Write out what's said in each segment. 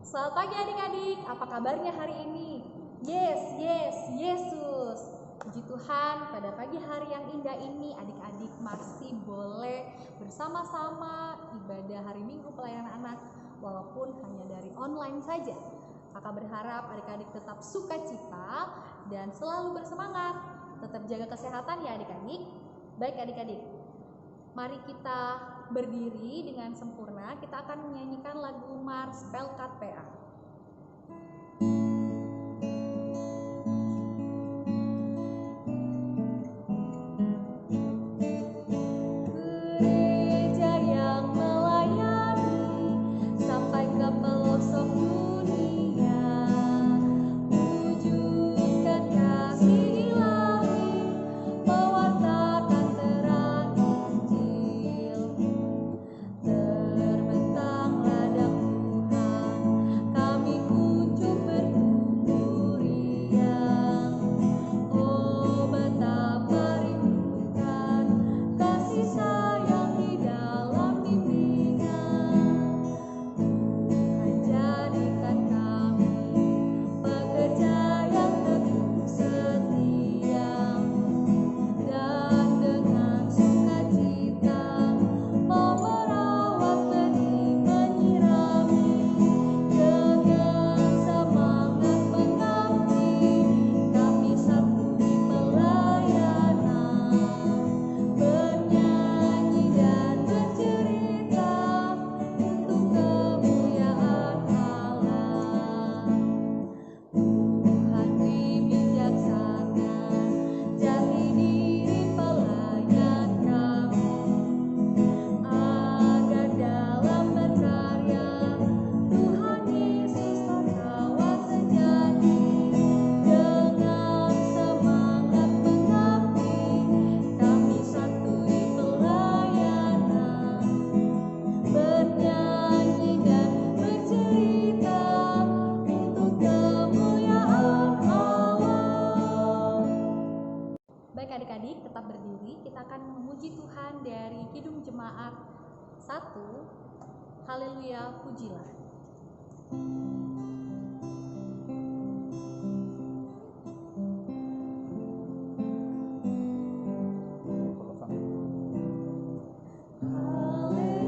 Selamat pagi adik-adik, apa kabarnya hari ini? Yesus. Puji Tuhan, pada pagi hari yang indah ini adik-adik masih boleh bersama-sama ibadah hari Minggu pelayanan anak walaupun hanya dari online saja. Kakak berharap adik-adik tetap sukacita dan selalu bersemangat. Tetap jaga kesehatan ya adik-adik. Baik adik-adik, mari kita berdiri dengan sempurna. Kita akan menyanyikan lagu Mars Pelkat PA. Gereja yang melayani sampai ke pelosok dunia, wujudkan kasih ilahi, mewartakan terang Injil. Terbentang ladang Tuhan, kami kunjung bertumbuh riang. Oh betapa rindukan kasih sayang di dalam bimbingan. Tuhan jadikan kami pekerja yang teguh setia, dan dengan sukacita mau merawat benih menyirami. Dengan semangat mengabdi, kami satu di pelayanan, bernyanyi dan bercerita untuk kemuliaan Allah. Tuhan bijaksana, jati diri pelayan kami, agar dalam berkarya Tuhan Yesus kawan sejati. Dengan semangat mengabdi, kami satu di pelayanan, bernyanyi dan bercerita untuk kemuliaan Allah. Baik adik-adik, tetap berdiri. Kita akan memuji Tuhan dari Kidung Jemaat 1. Haleluya, pujilah.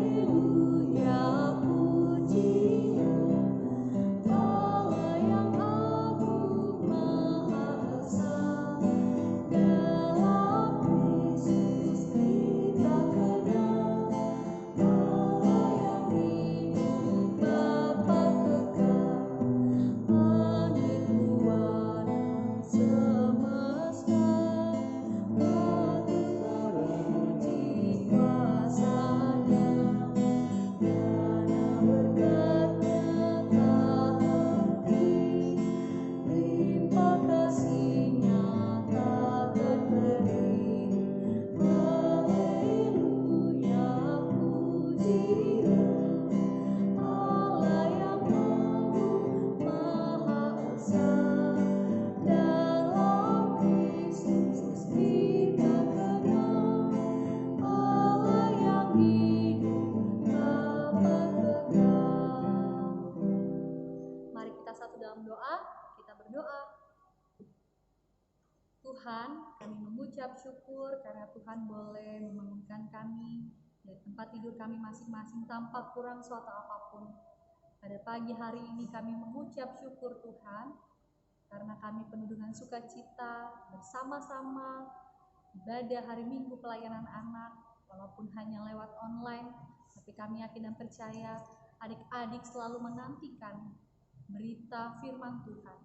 Haleluya, pujilah Allah yang agung maha esa. Dalam Kristus kita kenal Allah yang hidup, Bapa kekal, langit buana semesta, patut memuji kuasa-Nya, karena berkat-Nya tak henti, limpah kasih-Nya tak terperi. Haleluya, pujilah Allah yang agung maha esa. Dalam Kristus kita kenal Allah yang hidup, Bapa kekal. Mari kita satu dalam doa. Kita berdoa. Tuhan, kami mengucap syukur karena Tuhan boleh membangunkan kami dari tempat tidur kami masing-masing tanpa kurang suatu apapun. Pada pagi hari ini kami mengucap syukur Tuhan karena kami penuh dengan sukacita bersama-sama ibadah hari Minggu pelayanan anak, walaupun hanya lewat online, tapi kami yakin dan percaya adik-adik selalu menantikan berita firman Tuhan.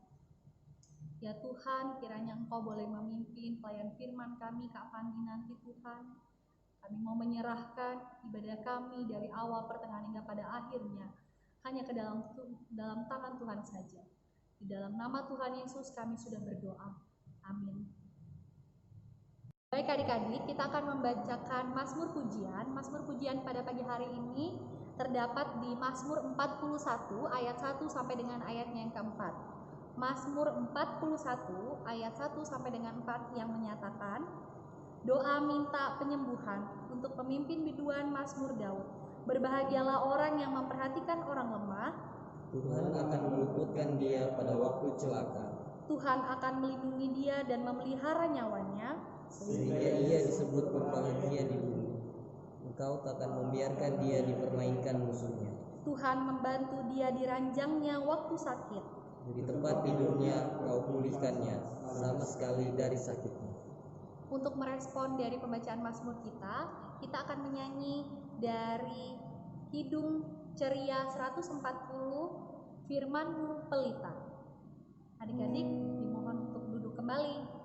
Ya Tuhan, kiranya Engkau boleh memimpin pelayan firman kami Kak Pandi nanti Tuhan. Kami mau menyerahkan ibadah kami dari awal pertengahan hingga pada akhirnya hanya ke dalam tangan Tuhan saja. Di dalam nama Tuhan Yesus kami sudah berdoa. Amin. Baik adik-adik, kita akan membacakan Mazmur Pujian. Mazmur Pujian pada pagi hari ini terdapat di Mazmur 41 ayat 1 sampai dengan ayatnya yang keempat. Mazmur 41 ayat 1 sampai dengan 4 yang menyatakan, doa minta penyembuhan untuk pemimpin biduan Mazmur Daud. Berbahagialah orang yang memperhatikan orang lemah, Tuhan akan meluputkan dia pada waktu celaka, Tuhan akan melindungi dia dan memelihara nyawanya, sehingga ia disebut berbahagia di bumi. Engkau takkan membiarkan dia dipermainkan musuhnya. Tuhan membantu dia di ranjangnya waktu sakit. Di tempat tidurnya kau pulihkannya sama sekali dari sakitnya. Untuk merespon dari pembacaan Mazmur kita akan menyanyi dari Kidung Ceria 140, Firman-Mu Pelita. Adik-adik dimohon untuk duduk kembali.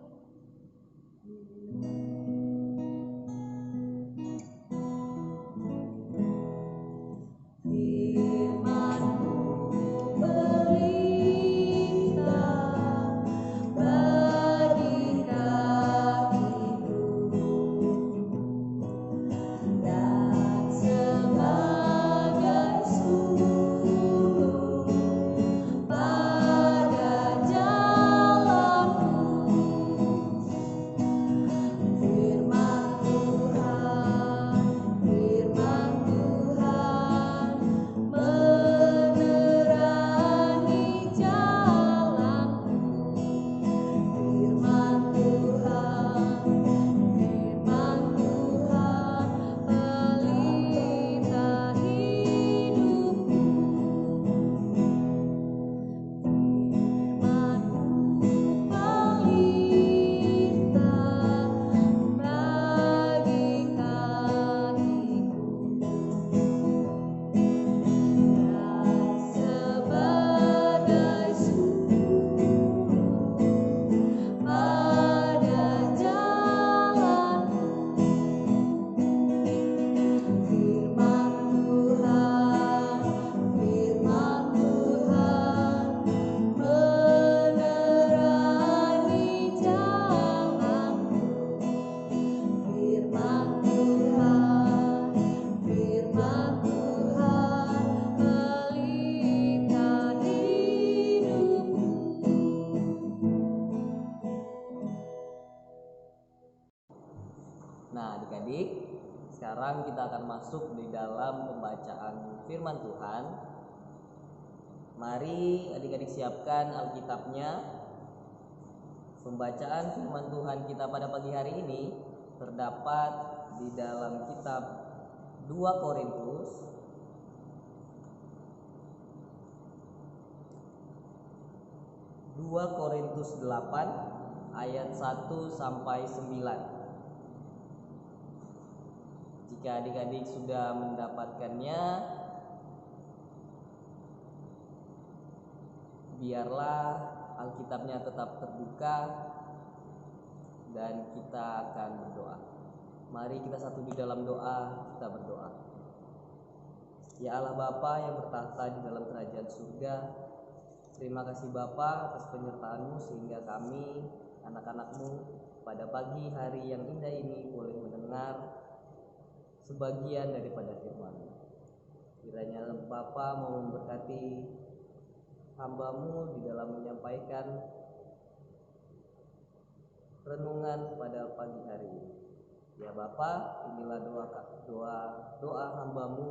Nah, adik-adik, sekarang kita akan masuk di dalam pembacaan firman Tuhan. Mari adik-adik siapkan Alkitabnya. Pembacaan firman Tuhan kita pada pagi hari ini terdapat di dalam kitab 2 Korintus Korintus 8 ayat 1 sampai 9. Jika adik-adik sudah mendapatkannya, biarlah Alkitabnya tetap terbuka dan kita akan berdoa. Mari kita satu di dalam doa, kita berdoa. Ya Allah Bapa yang bertahta di dalam kerajaan surga, terima kasih Bapa atas penyertaan-Mu sehingga kami, anak-anak-Mu, pada pagi hari yang indah ini boleh mendengar sebagian daripada firman. Kiranya Bapa mau memberkati hamba-Mu di dalam menyampaikan renungan pada pagi hari ini. Ya Bapa, inilah doa hamba-Mu,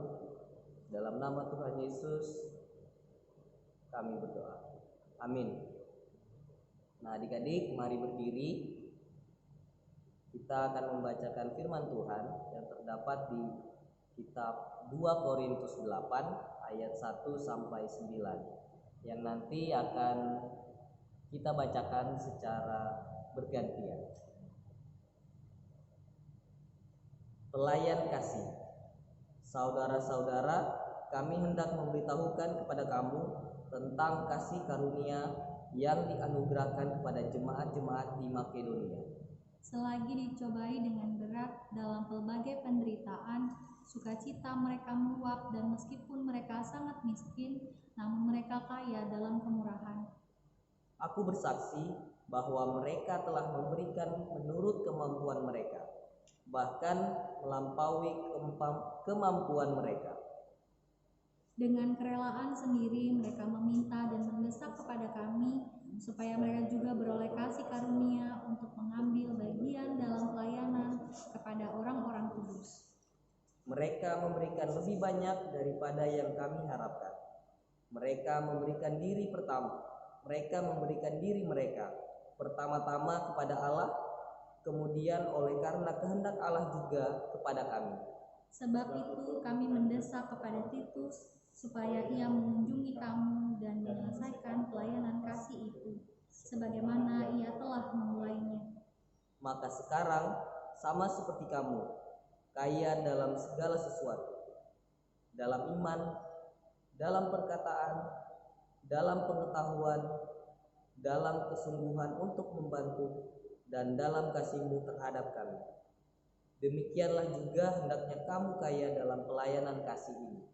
dalam nama Tuhan Yesus kami berdoa. Amin. Nah, adik-adik, mari berdiri. Kita akan membacakan firman Tuhan yang terdapat di kitab 2 Korintus 8 ayat 1 sampai 9 yang nanti akan kita bacakan secara bergantian. Pelayan kasih. Saudara-saudara, kami hendak memberitahukan kepada kamu tentang kasih karunia yang dianugerahkan kepada jemaat-jemaat di Makedonia. Selagi dicobai dengan berat dalam pelbagai penderitaan, sukacita mereka meluap, dan meskipun mereka sangat miskin, namun mereka kaya dalam kemurahan. Aku bersaksi bahwa mereka telah memberikan menurut kemampuan mereka, bahkan melampaui kemampuan mereka. Dengan kerelaan sendiri mereka meminta dan mendesak kepada kami supaya mereka juga beroleh kasih karunia untuk mengambil bagian dalam pelayanan kepada orang-orang kudus. Mereka memberikan lebih banyak daripada yang kami harapkan. Mereka memberikan diri mereka pertama-tama kepada Allah, kemudian oleh karena kehendak Allah juga kepada kami. Sebab itu kami mendesak kepada Titus supaya ia mengunjungi kamu dan menyelesaikan pelayanan kasih itu, sebagaimana ia telah memulainya. Maka sekarang sama seperti kamu, kaya dalam segala sesuatu, dalam iman, dalam perkataan, dalam pengetahuan, dalam kesungguhan untuk membantu, dan dalam kasihmu terhadap kami. Demikianlah juga hendaknya kamu kaya dalam pelayanan kasih ini.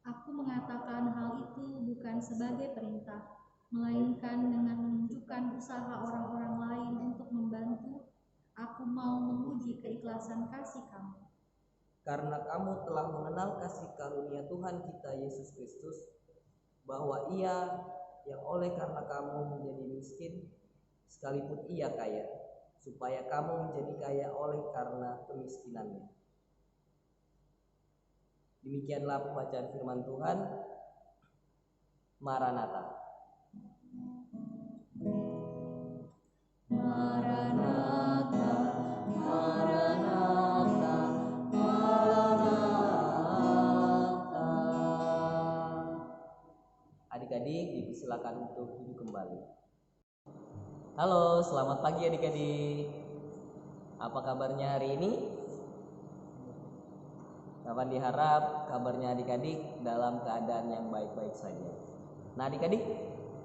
Aku mengatakan hal itu bukan sebagai perintah, melainkan dengan menunjukkan usaha orang-orang lain untuk membantu. Aku mau menguji keikhlasan kasih kamu. Karena kamu telah mengenal kasih karunia Tuhan kita Yesus Kristus, bahwa Ia yang oleh karena kamu menjadi miskin, sekalipun Ia kaya, supaya kamu menjadi kaya oleh karena kemiskinannya. Demikianlah pembacaan firman Tuhan. Maranatha. Maranatha, Maranatha, Maranatha. Adik-adik dipersilakan untuk duduk kembali. Halo, selamat pagi adik-adik. Apa kabarnya hari ini? Kapan diharap kabarnya adik-adik dalam keadaan yang baik-baik saja. Nah adik-adik,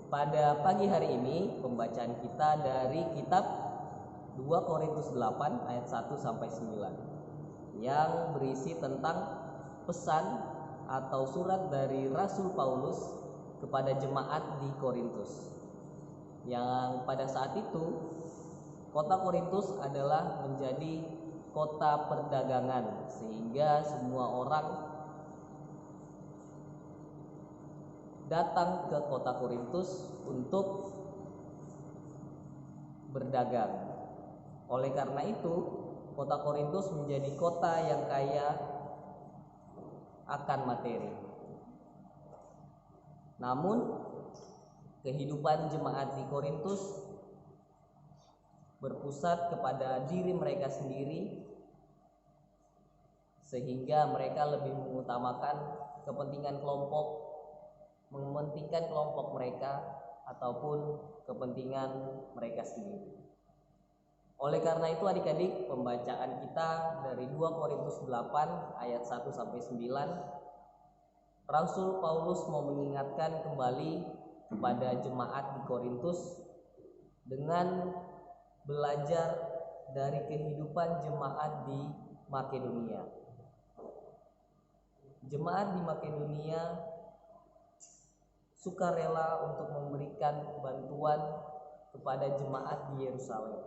pada pagi hari ini pembacaan kita dari kitab 2 Korintus 8 ayat 1 sampai 9 yang berisi tentang pesan atau surat dari Rasul Paulus kepada jemaat di Korintus. Yang pada saat itu kota Korintus adalah menjadi kota perdagangan, sehingga semua orang datang ke kota Korintus untuk berdagang. Oleh karena itu, kota Korintus menjadi kota yang kaya akan materi. Namun kehidupan jemaat di Korintus berpusat kepada diri mereka sendiri, sehingga mereka lebih mengutamakan kepentingan kelompok, mementingkan kelompok mereka ataupun kepentingan mereka sendiri. Oleh karena itu adik-adik, pembacaan kita dari 2 Korintus 8 ayat 1 sampai 9, Rasul Paulus mau mengingatkan kembali kepada jemaat di Korintus dengan belajar dari kehidupan jemaat di Makedonia. Jemaat di Makedonia sukarela untuk memberikan bantuan kepada jemaat di Yerusalem.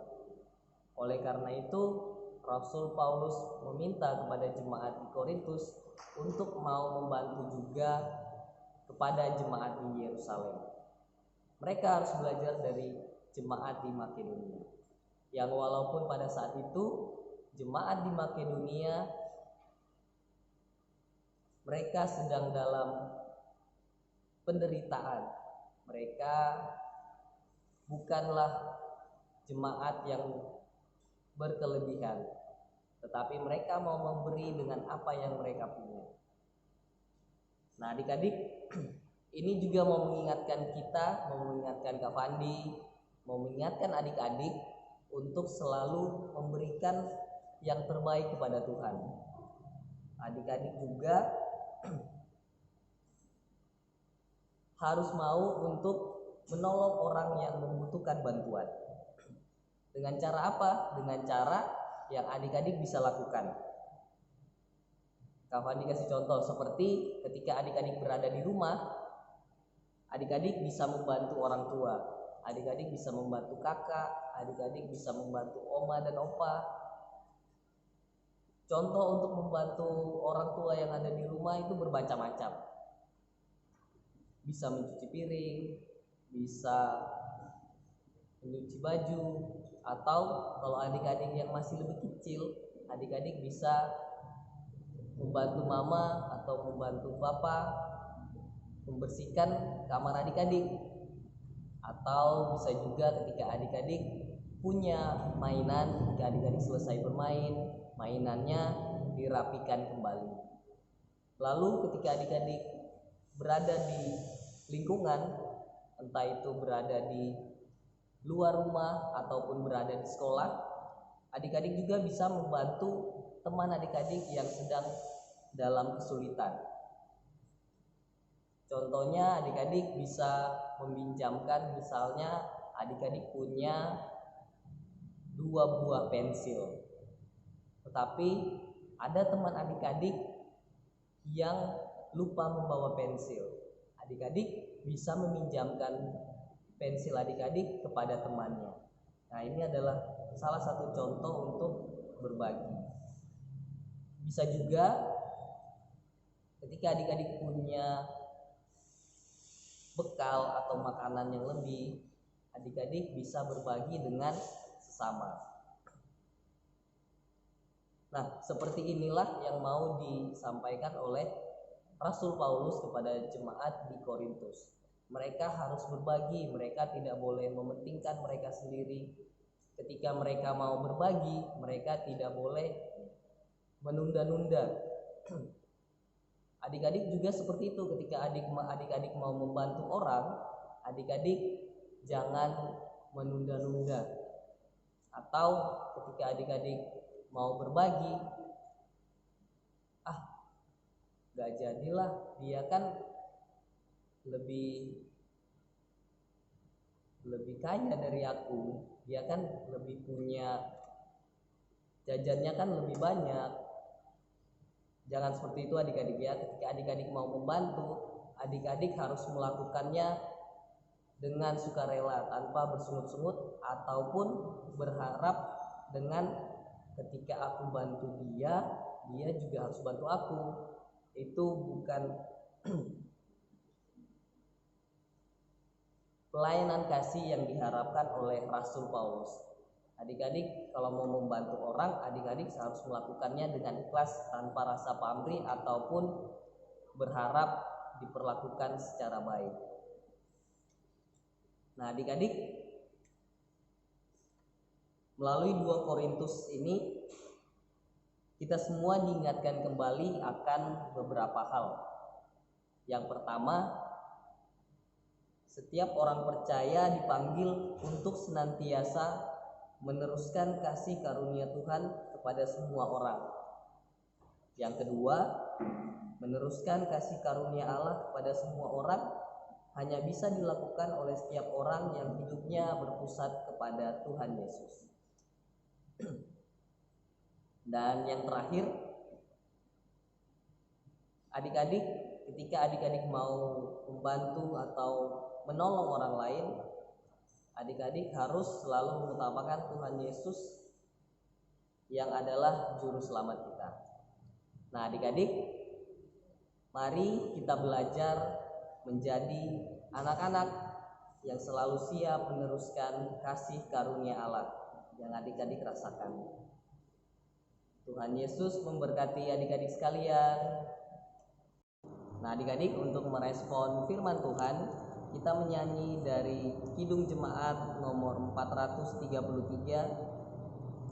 Oleh karena itu, Rasul Paulus meminta kepada jemaat di Korintus untuk mau membantu juga kepada jemaat di Yerusalem. Mereka harus belajar dari jemaat di Makedonia, yang walaupun pada saat itu jemaat di Makedonia mereka sedang dalam penderitaan. Mereka bukanlah jemaat yang berkelebihan, tetapi mereka mau memberi dengan apa yang mereka punya. Nah adik-adik, ini juga mau mengingatkan kita, mau mengingatkan Kak Fandi, mau mengingatkan adik-adik untuk selalu memberikan yang terbaik kepada Tuhan. Adik-adik juga harus mau untuk menolong orang yang membutuhkan bantuan. Dengan cara apa? Dengan cara yang adik-adik bisa lakukan. Kak Fandi kasih contoh seperti ketika adik-adik berada di rumah, adik-adik bisa membantu orang tua, adik-adik bisa membantu kakak, adik-adik bisa membantu oma dan opa. Contoh untuk membantu orang tua yang ada di rumah itu bermacam-macam. Bisa mencuci piring, bisa mencuci baju, atau kalau adik-adik yang masih lebih kecil, adik-adik bisa membantu mama atau membantu papa membersihkan kamar adik-adik, atau bisa juga ketika adik-adik punya mainan, ketika adik-adik selesai bermain, mainannya dirapikan kembali. Lalu ketika adik-adik berada di lingkungan, entah itu berada di luar rumah ataupun berada di sekolah, adik-adik juga bisa membantu teman adik-adik yang sedang dalam kesulitan. Contohnya adik-adik bisa meminjamkan, misalnya adik-adik punya 2 buah pensil, tetapi ada teman adik-adik yang lupa membawa pensil. Adik-adik bisa meminjamkan pensil adik-adik kepada temannya. Nah, ini adalah salah satu contoh untuk berbagi. Bisa juga ketika adik-adik punya bekal atau makanan yang lebih, adik-adik bisa berbagi dengan sesama. Nah, seperti inilah yang mau disampaikan oleh Rasul Paulus kepada jemaat di Korintus. Mereka harus berbagi, mereka tidak boleh mementingkan mereka sendiri. Ketika mereka mau berbagi, mereka tidak boleh menunda-nunda. Adik-adik juga seperti itu, ketika adik-adik mau membantu orang, adik-adik jangan menunda-nunda. Atau ketika adik-adik mau berbagi, gak jadilah, dia kan lebih kaya dari aku, dia kan lebih punya, jajannya kan lebih banyak. Jangan seperti itu adik-adik ya. Ketika adik-adik mau membantu, adik-adik harus melakukannya dengan sukarela, tanpa bersungut-sungut ataupun berharap dengan ketika aku bantu dia juga harus bantu aku. Itu bukan pelayanan kasih yang diharapkan oleh Rasul Paulus. Adik-adik kalau mau membantu orang, adik-adik harus melakukannya dengan ikhlas, tanpa rasa pamrih ataupun berharap diperlakukan secara baik. Nah, adik-adik, melalui 2 Korintus ini kita semua diingatkan kembali akan beberapa hal. Yang pertama, setiap orang percaya dipanggil untuk senantiasa meneruskan kasih karunia Tuhan kepada semua orang. Yang kedua, meneruskan kasih karunia Allah kepada semua orang hanya bisa dilakukan oleh setiap orang yang hidupnya berpusat kepada Tuhan Yesus. Dan yang terakhir, adik-adik, ketika adik-adik mau membantu atau menolong orang lain, adik-adik harus selalu mengutamakan Tuhan Yesus yang adalah juru selamat kita. Nah, adik-adik, mari kita belajar menjadi anak-anak yang selalu siap meneruskan kasih karunia Allah yang adik-adik rasakan. Tuhan Yesus memberkati adik-adik sekalian. Nah, adik-adik, untuk merespon firman Tuhan, kita menyanyi dari Kidung Jemaat nomor 433,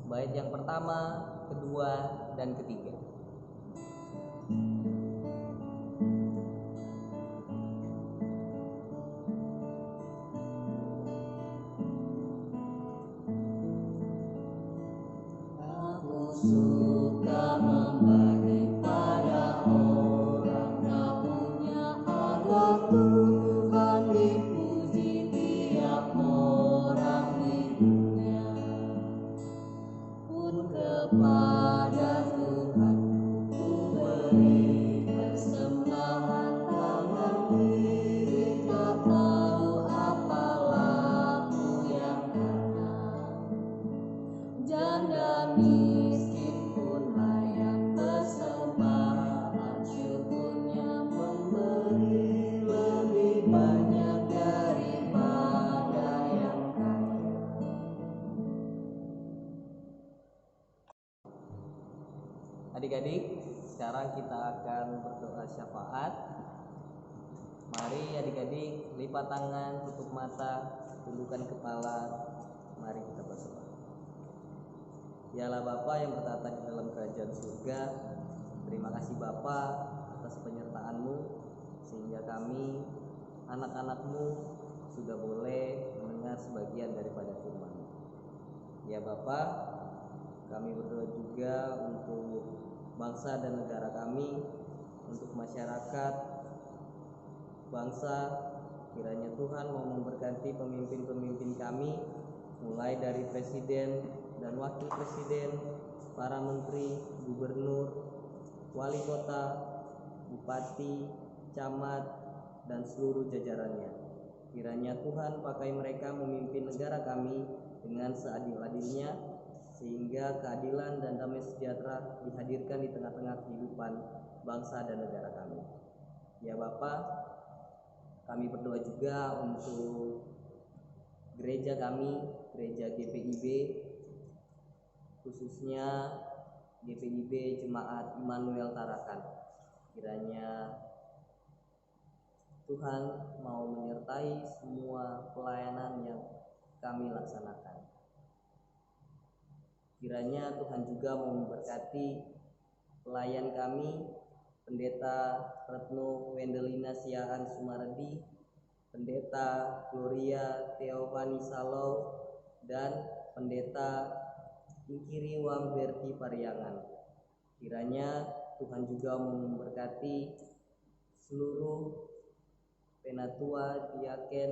bait yang pertama, kedua, dan ketiga. Aku suka membagi pada orang, namunnya agar Tuhan dipuji tiap orang hidupnya. Pun kepada Tuhan ku beri persembahan, tangan kiri tak tahu apalah ku yang kanan. Janda miskin pun layak persembahan syukurnya, memberi lebih banyak daripada yang kaya. Adik-adik, sekarang kita akan berdoa syafaat. Mari adik-adik lipat tangan, tutup mata, tundukkan kepala. Mari kita berdoa. Ya Allah Bapa yang bertata di dalam kerajaan surga, terima kasih Bapa atas penyertaan-Mu sehingga kami anak-anak-Mu sudah boleh mendengar sebagian daripada firman. Ya Bapa, kami berdoa juga untuk bangsa dan negara kami, untuk masyarakat bangsa. Kiranya Tuhan mau memberkati pemimpin-pemimpin kami, mulai dari presiden dan wakil presiden, para menteri, gubernur, wali kota, bupati, camat, dan seluruh jajarannya. Kiranya Tuhan pakai mereka memimpin negara kami dengan seadil-adilnya, sehingga keadilan dan damai sejahtera dihadirkan di tengah-tengah kehidupan bangsa dan negara kami. Ya Bapa, kami berdoa juga untuk gereja kami, gereja GPIB, khususnya GPIB Jemaat Immanuel Tarakan. Kiranya Tuhan mau menyertai semua pelayanan yang kami laksanakan. Kiranya Tuhan juga mau memberkati pelayan kami, Pendeta Retno Wendelina Siahan Sumardi, Pendeta Gloria Theophani Salau, dan Pendeta Inkiri Wamberti Pariangan. Kiranya Tuhan juga mau memberkati seluruh penatua, diaken,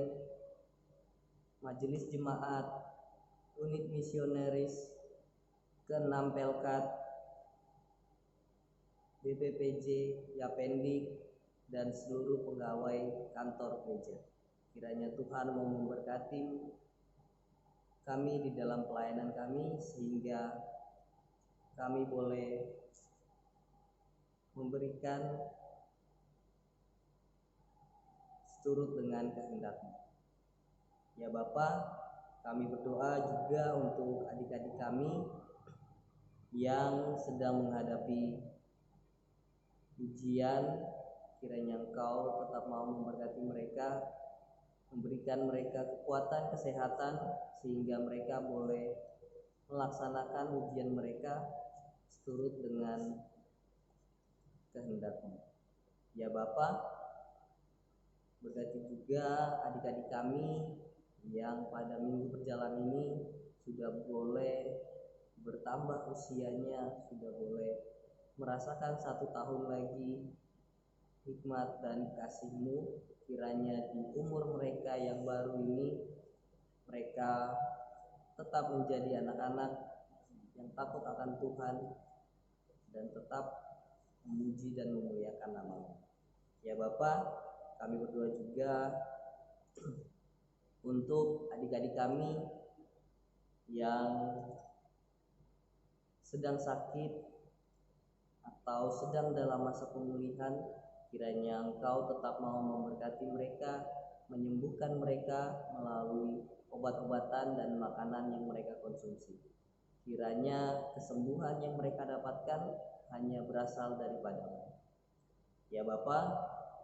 majelis jemaat, unit misionaris, ke-6 Pelkat, BPPJ, Yapendik, dan seluruh pegawai kantor gereja. Kiranya Tuhan mau memberkati kami di dalam pelayanan kami, sehingga kami boleh memberikan seturut dengan kehendak-Mu. Ya Bapa, kami berdoa juga untuk adik-adik kami yang sedang menghadapi ujian. Kiranya Engkau tetap mau memberkati mereka, memberikan mereka kekuatan, kesehatan, sehingga mereka boleh melaksanakan ujian mereka seturut dengan kehendak-Mu. Ya Bapa, berkati juga adik-adik kami yang pada minggu berjalan ini sudah boleh bertambah usianya, sudah boleh merasakan 1 tahun lagi hikmat dan kasih-Mu. Kiranya di umur mereka yang baru ini, mereka tetap menjadi anak-anak yang takut akan Tuhan dan tetap memuji dan memuliakan nama-Mu. Ya Bapa, kami berdoa juga untuk adik-adik kami yang sedang sakit atau sedang dalam masa pemulihan. Kiranya Engkau tetap mau memberkati mereka, menyembuhkan mereka melalui obat-obatan dan makanan yang mereka konsumsi. Kiranya kesembuhan yang mereka dapatkan hanya berasal daripada-Mu. Ya Bapa,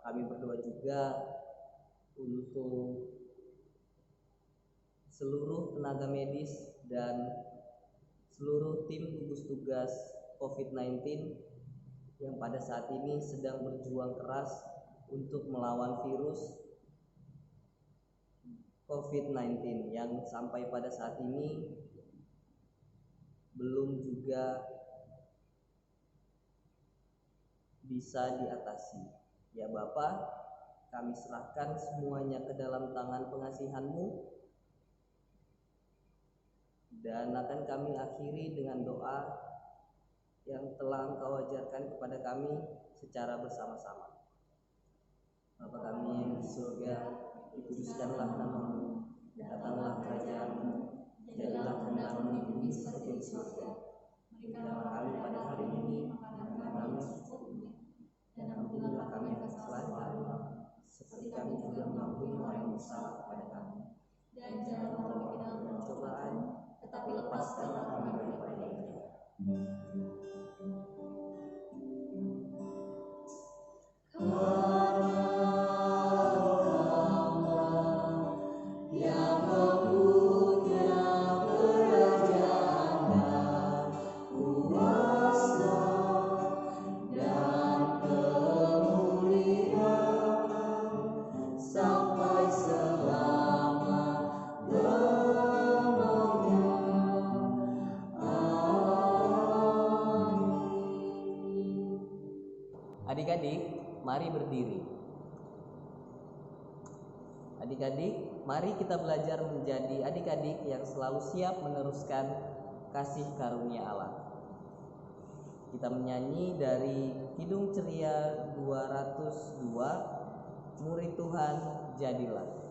kami berdoa juga untuk seluruh tenaga medis dan seluruh tim gugus tugas COVID-19 yang pada saat ini sedang berjuang keras untuk melawan virus COVID-19 yang sampai pada saat ini belum juga bisa diatasi. Ya Bapa, kami serahkan semuanya ke dalam tangan pengasihan-Mu, dan akan kami akhiri dengan doa yang telah Engkau ajarkan kepada kami secara bersama-sama. Bapa kami yang di surga, dikuduskanlah nama-Mu, datanglah kerajaan-Mu, jadilah kehendak-Mu di bumi seperti di surga. Berikanlah kami pada hari ini makanan kami secukupnya, dan ampunilah kami atas kesalahan kami, seperti kami juga mengampuni orang yang bersalah kepada kami. Dan jangan membawa kami ke dalam pencobaan, tetapi lepaskanlah kami daripada yang jahat. Karena Adik-adik, mari berdiri. Adik-adik, mari kita belajar menjadi adik-adik yang selalu siap meneruskan kasih karunia Allah. Kita menyanyi dari Kidung Ceria 202, Murid Tuhan Jadilah.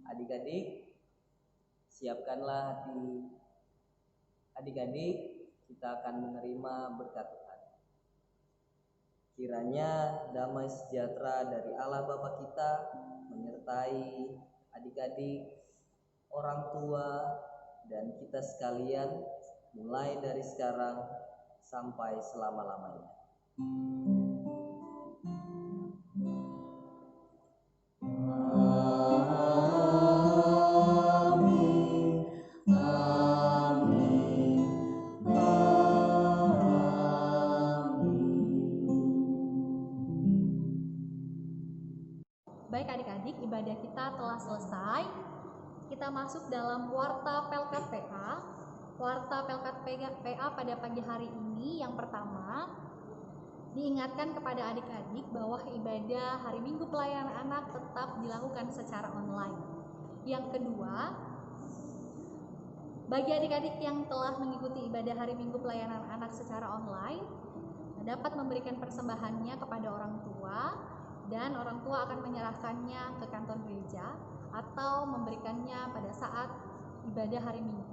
Adik-adik, siapkanlah hati. Adik-adik, kita akan menerima berkat Tuhan. Kiranya damai sejahtera dari Allah Bapa kita menyertai adik-adik, orang tua, dan kita sekalian mulai dari sekarang sampai selama-lamanya. Baik adik-adik, ibadah kita telah selesai. Kita masuk dalam Warta Pelkat PA. Warta Pelkat PA pada pagi hari ini yang pertama, diingatkan kepada adik-adik bahwa ibadah hari Minggu pelayanan anak tetap dilakukan secara online. Yang kedua, bagi adik-adik yang telah mengikuti ibadah hari Minggu pelayanan anak secara online, dapat memberikan persembahannya kepada orang tua, dan orang tua akan menyerahkannya ke kantor gereja atau memberikannya pada saat ibadah hari Minggu.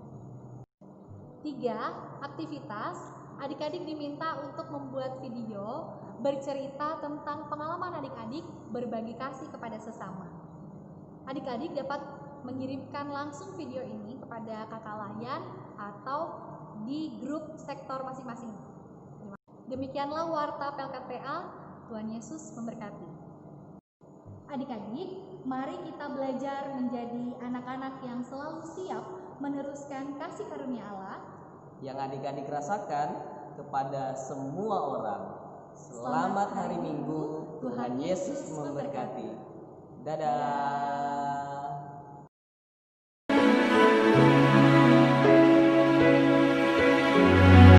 3. Aktivitas. Adik-adik diminta untuk membuat video bercerita tentang pengalaman adik-adik berbagi kasih kepada sesama. Adik-adik dapat mengirimkan langsung video ini kepada kakak layan atau di grup sektor masing-masing. Demikianlah Warta Pelkat PA. Tuhan Yesus memberkati. Adik-adik, mari kita belajar menjadi anak-anak yang selalu siap meneruskan kasih karunia Allah yang adik-adik rasakan kepada semua orang. Selamat hari Minggu, Tuhan Yesus memberkati. Dadah.